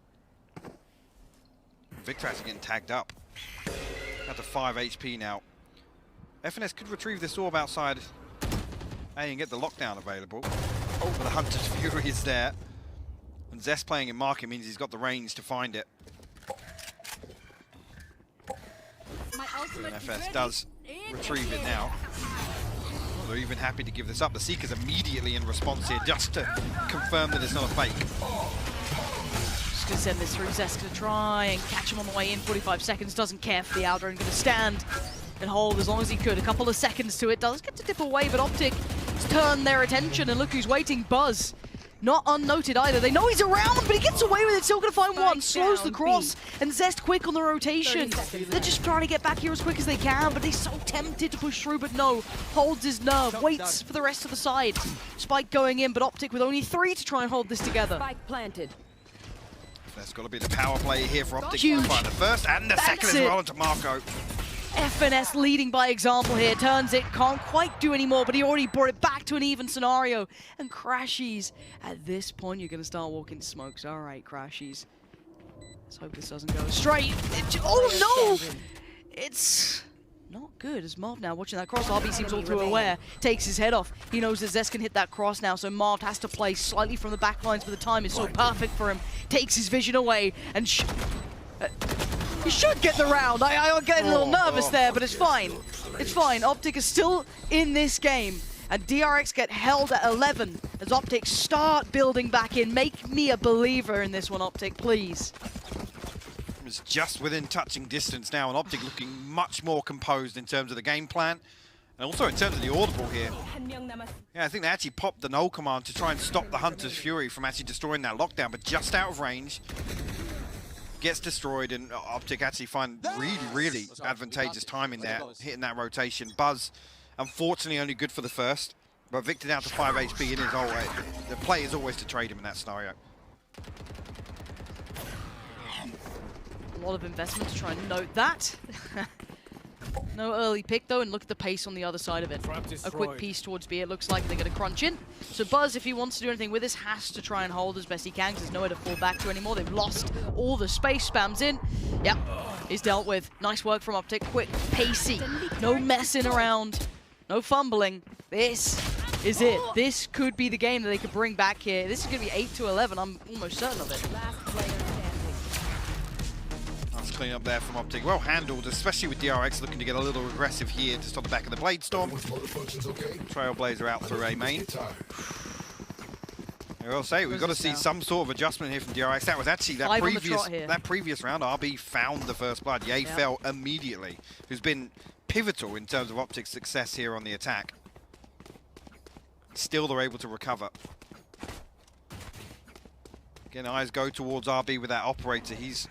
Victor actually getting tagged up. At the 5 HP now. FNS could retrieve this orb outside and get the lockdown available. Oh, but the Hunter's Fury is there. And Zest playing in market means he's got the range to find it. And FS does retrieve it now. Well, they're even happy to give this up. The Seeker's immediately in response here just to confirm that it's not a fake. Just going to send this through. Zest going to try and catch him on the way in. 45 seconds, doesn't care for the outer and going to stand and hold as long as he could. A couple of seconds to it. Does get to dip away, but OpTic has turned their attention, and look who's waiting. Buzz. Not unnoted either. They know he's around, but he gets away with it. Still going to find one. Slows the cross. And Zest quick on the rotation. They're just trying to get back here as quick as they can, but they're so tempted to push through, but no. Holds his nerve. Waits for the rest of the side. Spike going in, but OpTic with only 3 to try and hold this together. Spike planted. That's got to be the power play here for OpTic. Huge. Find the first and the second as well into Marco. FNS leading by example here, turns it, can't quite do any more, but he already brought it back to an even scenario. And Crashies, at this point, you're gonna start walking smokes. All right, Crashies. Let's hope this doesn't go straight. Oh no! It's not good as Marv now watching that cross. RB seems all too aware, takes his head off. He knows that Zest can hit that cross now, so Marv has to play slightly from the back lines, but the time is so perfect for him. Takes his vision away, and he should get the round. I get a little nervous there, but it's fine. It's fine. OpTic is still in this game, and DRX get held at 11 as OpTic start building back in. Make me a believer in this one, OpTic, please. It's just within touching distance now, and OpTic looking much more composed in terms of the game plan, and also in terms of the audible here. Yeah, I think they actually popped the null command to try and stop the Hunter's Fury from actually destroying that lockdown, but just out of range. Gets destroyed, and OpTic actually find really advantageous timing there, hitting that rotation. Buzz, unfortunately, only good for the first, but Victor down to 5 HP in his old way. The play is always to trade him in that scenario. A lot of investment to try and note that. No early pick though, and look at the pace on the other side of it. A quick piece towards B, it looks like they're going to crunch in. So Buzz, if he wants to do anything with this, has to try and hold as best he can, because there's nowhere to fall back to anymore. They've lost all the space, spams in. Yep, he's dealt with. Nice work from OpTic, quick, pacey, no messing around, no fumbling. This is it. This could be the game that they could bring back here. This is going to be 8-11, I'm almost certain of it. Last player standing. Nice clean up there from OpTic. Well handled, especially with DRX looking to get a little aggressive here just on the back of the Blade Storm. Trailblazer out through A main. I will say, we've got to see some sort of adjustment here from DRX. That was actually that previous round. RB found the first blood. Ye fell immediately, who's been pivotal in terms of OpTic's success here on the attack. Still, they're able to recover. Again, eyes go towards RB with that operator. He's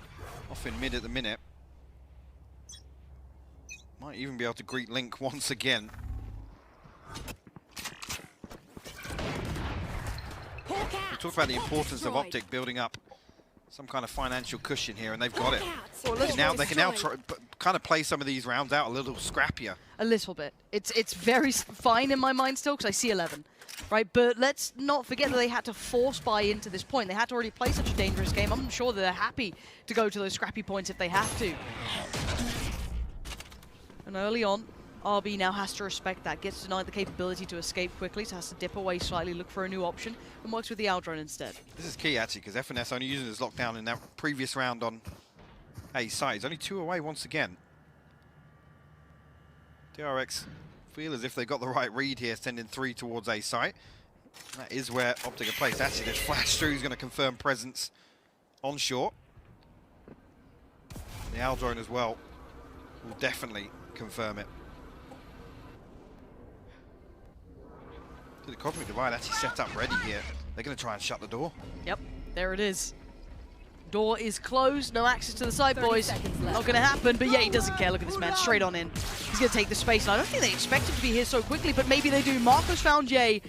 off in mid at the minute. Might even be able to greet Link once again. We talk about the importance of OpTic building up some kind of financial cushion here, and they've got it. They can now try, kind of play some of these rounds out a little scrappier. A little bit. It's very fine in my mind still, because I see 11. Right, but let's not forget that they had to force buy into this point. They had to already play such a dangerous game. I'm sure that they're happy to go to those scrappy points if they have to. And early on, RB now has to respect that. Gets denied the capability to escape quickly, so has to dip away slightly, look for a new option, and works with the Aldrone instead. This is key, actually, because FNS only using his lockdown in that previous round on A side. He's only 2 away once again. DRX feel as if they got the right read here, sending 3 towards A site. That is where OpTic are placed. Actually, this flash through is going to confirm presence on short. The Aldrone as well will definitely confirm it. So the Cosmic Divide actually set up ready here. They're going to try and shut the door. Yep, there it is. Door is closed, no access to the side, boys. Not going to happen, but yeah, he doesn't care. Look at this man, straight on in. He's going to take the space, and I don't think they expect him to be here so quickly, but maybe they do. Marco's found Jay,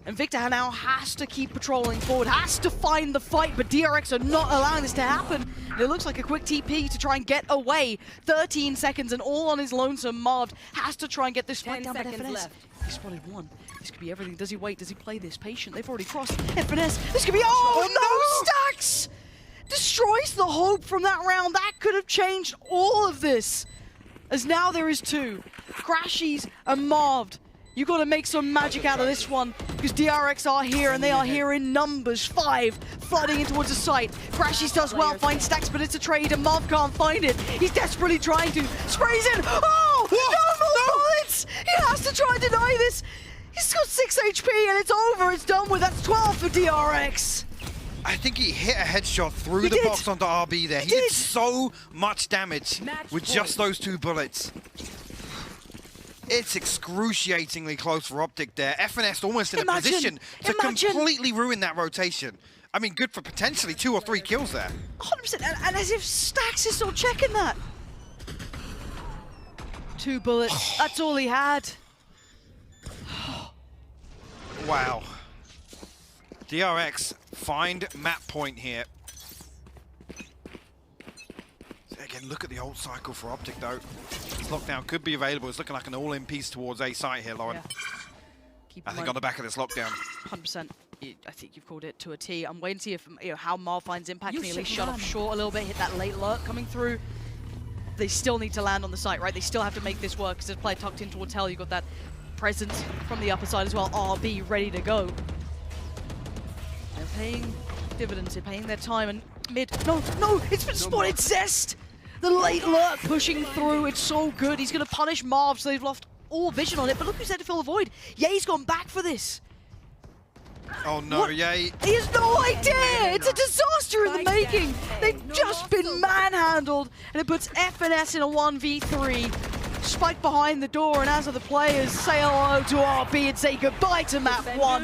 and Victor now has to keep patrolling forward, has to find the fight, but DRX are not allowing this to happen. And it looks like a quick TP to try and get away. 13 seconds, and all on his lonesome. Marv has to try and get this fight down, but FNS. He spotted one. This could be everything. Does he wait? Does he play this patient? They've already crossed. FNS, this could be, oh no, Stacks! Destroys the hope from that round. That could have changed all of this. As now there is 2. Crashies and Marved. You got to make some magic out of this one, because DRX are here, and they are here in numbers. 5 flooding in towards the site. Crashies does well, finds Stacks, but it's a trade, and Marv can't find it. He's desperately trying to. Sprays in. Oh! No bullets! He has to try and deny this. He's got 6 HP, and it's over. It's done with. That's 12 for DRX. I think he hit a headshot through the box onto RB there. He did so much damage with just those 2 bullets. It's excruciatingly close for OpTic there. FNS almost in a position to completely ruin that rotation. I mean, good for potentially 2 or 3 kills there. 100%, and as if Stacks is still checking that. 2 bullets, that's all he had. Wow. DRX find map point here. Again, And look at the ult cycle for OpTic though. This lockdown could be available. It's looking like an all-in piece towards A site here, Lauren. Yeah. I think on the back of this lockdown. 100%. I think you've called it to a T. I'm waiting to see if how Marv finds impact. Can he at least shut off short a little bit, hit that late lurk coming through. They still need to land on the site, right? They still have to make this work because there's player tucked in towards Hell. You've got that presence from the upper side as well. RB ready to go. They're paying dividends. They're paying their time. And mid. No, it's been spotted. Zest! The late lurk pushing through. It's so good. He's going to punish Marv, so they've lost all vision on it. But look who's there to fill the void. Ye's gone back for this. Oh no, Ye. He has no idea! It's a disaster in the making! They've just been manhandled, and it puts F&S in a 1v3. Spike behind the door, and as are the players, say hello to RB and say goodbye to map 1.